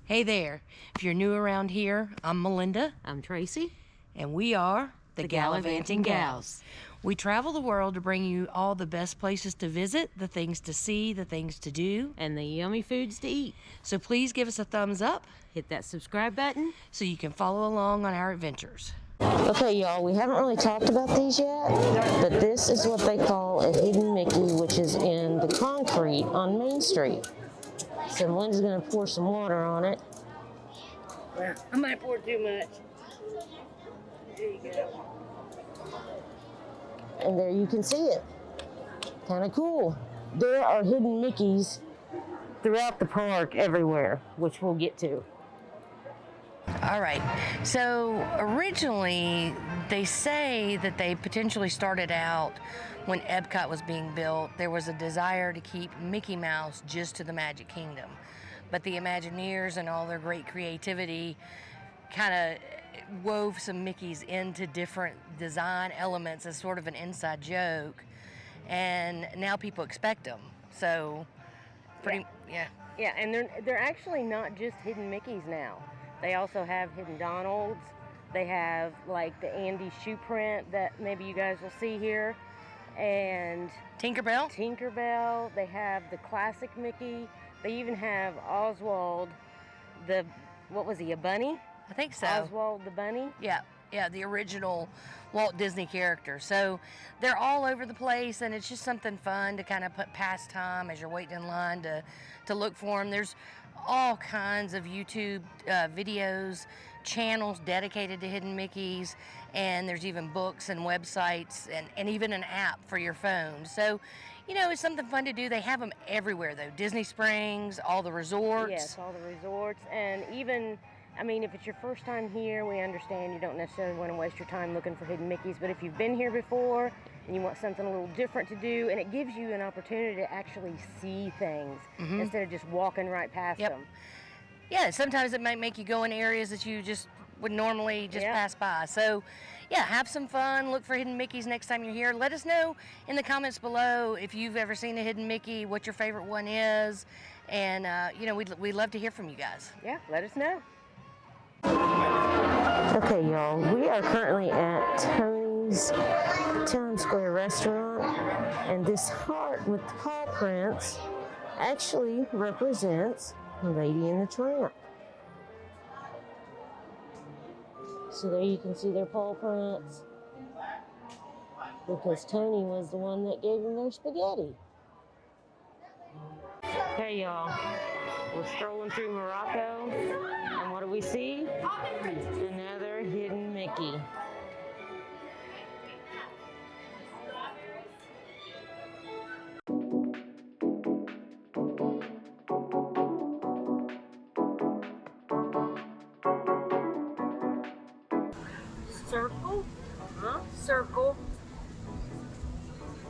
Hey there. If you're new around here, I'm Melinda. I'm Tracey. And we are the Gallivanting Gals. We travel the world to bring you all the best places to visit, the things to see, the things to do, And the yummy foods to eat. So please give us a thumbs up. Hit that subscribe button so you can follow along on our adventures. Okay, y'all, we haven't really talked about these yet, but this is what they call a hidden Mickey, which is in the concrete on Main Street. So Melinda's going to pour some water on it. Well, I might pour too much. There you go. And there you can see it. Kind of cool. There are hidden Mickeys throughout the park everywhere, which we'll get to. All right, so originally they say that they potentially started out when Epcot was being built. There was a desire to keep Mickey Mouse just to the Magic Kingdom, but the Imagineers and all their great creativity kind of wove some Mickeys into different design elements as sort of an inside joke, and now people expect them. So, yeah, and they're actually not just hidden Mickeys now. They also have hidden Donalds. They have like the Andy shoe print that maybe you guys will see here, and Tinkerbell. They have the classic Mickey. They even have Oswald, what was he, a bunny? I think so. Oswald the bunny. Yeah, the original Walt Disney character. So they're all over the place, and it's just something fun to kind of pass time as you're waiting in line to look for them. There's all kinds of YouTube videos, channels dedicated to hidden Mickeys, and there's even books and websites and even an app for your phone. So, it's something fun to do. They have them everywhere, though. Disney Springs, all the resorts. Yes, all the resorts, and even, if it's your first time here, we understand you don't necessarily want to waste your time looking for hidden Mickeys, but if you've been here before and you want something a little different to do, and it gives you an opportunity to actually see things instead of just walking right past them. Yeah, sometimes it might make you go in areas that you just would normally just pass by. So, yeah, have some fun. Look for hidden Mickeys next time you're here. Let us know in the comments below if you've ever seen a hidden Mickey, what your favorite one is, and, we'd love to hear from you guys. Yeah, let us know. Okay, y'all, we are currently at Tony's Town Square restaurant, and this heart with the paw prints actually represents Lady and the Tramp. So there you can see their paw prints, because Tony was the one that gave them their spaghetti. Okay, y'all, we're strolling through Morocco, and what do we see? Another hidden Mickey. Circle,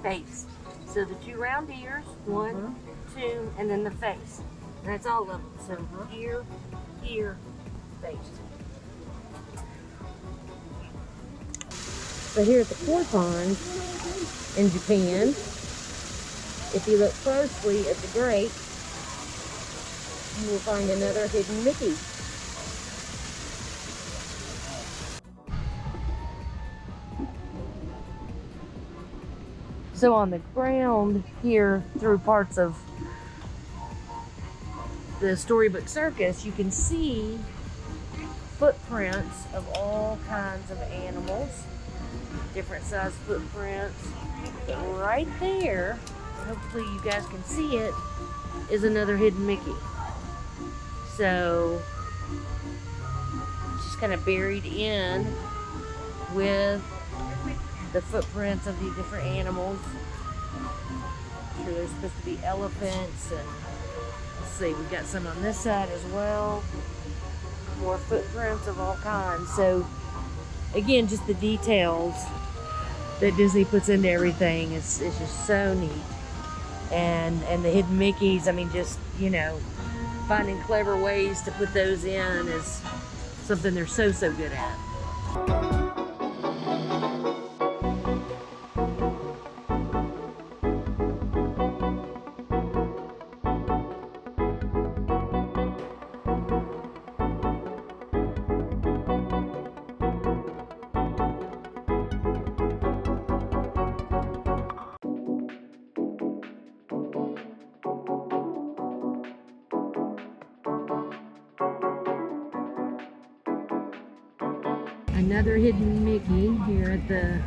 face. So the two round ears, one, two, and then the face. And that's all of them. So ear, face. So here at the koi pond in Japan, if you look closely at the grate, you will find another hidden Mickey. So on the ground here, through parts of the Storybook Circus, you can see footprints of all kinds of animals, different size footprints. But right there, hopefully you guys can see it, is another hidden Mickey. So it's just kind of buried in with the footprints of the different animals. I'm sure there's supposed to be elephants, and let's see, we've got some on this side as well. More footprints of all kinds. So again, just the details that Disney puts into everything is just so neat. And the hidden Mickeys, just, finding clever ways to put those in is something they're so good at. another hidden Mickey here at the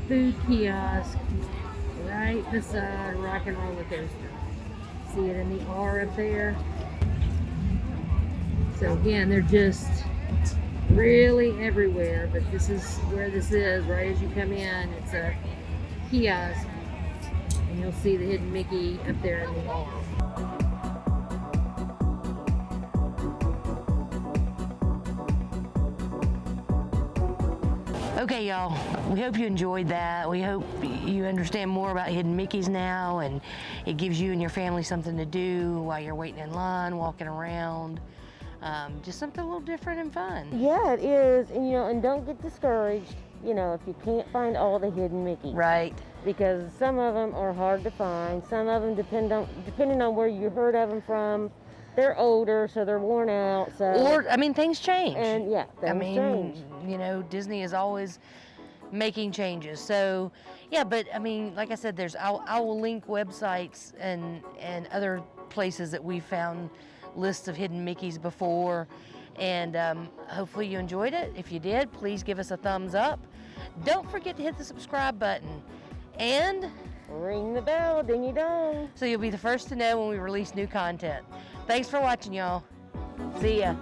food kiosk right beside Rock and Roller Coaster. See it in the R up there? So again, they're just really everywhere, but this is where this is, right as you come in. It's a kiosk, and you'll see the hidden Mickey up there in the R. Okay, y'all, we hope you enjoyed that. We hope you understand more about hidden Mickeys now, and it gives you and your family something to do while you're waiting in line, walking around. Just something a little different and fun. Yeah, it is. And, and don't get discouraged, if you can't find all the hidden Mickeys. Right. Because some of them are hard to find. Some of them, depending on where you heard of them from, they're older, so they're worn out. So. Or, things change. And, yeah, things change. Disney is always making changes. So, yeah, but, like I said, I will link websites and other places that we found lists of hidden Mickeys before, and hopefully you enjoyed it. If you did, please give us a thumbs up. Don't forget to hit the subscribe button and ring the bell, dingy dong, so you'll be the first to know when we release new content. Thanks for watching, y'all. See ya.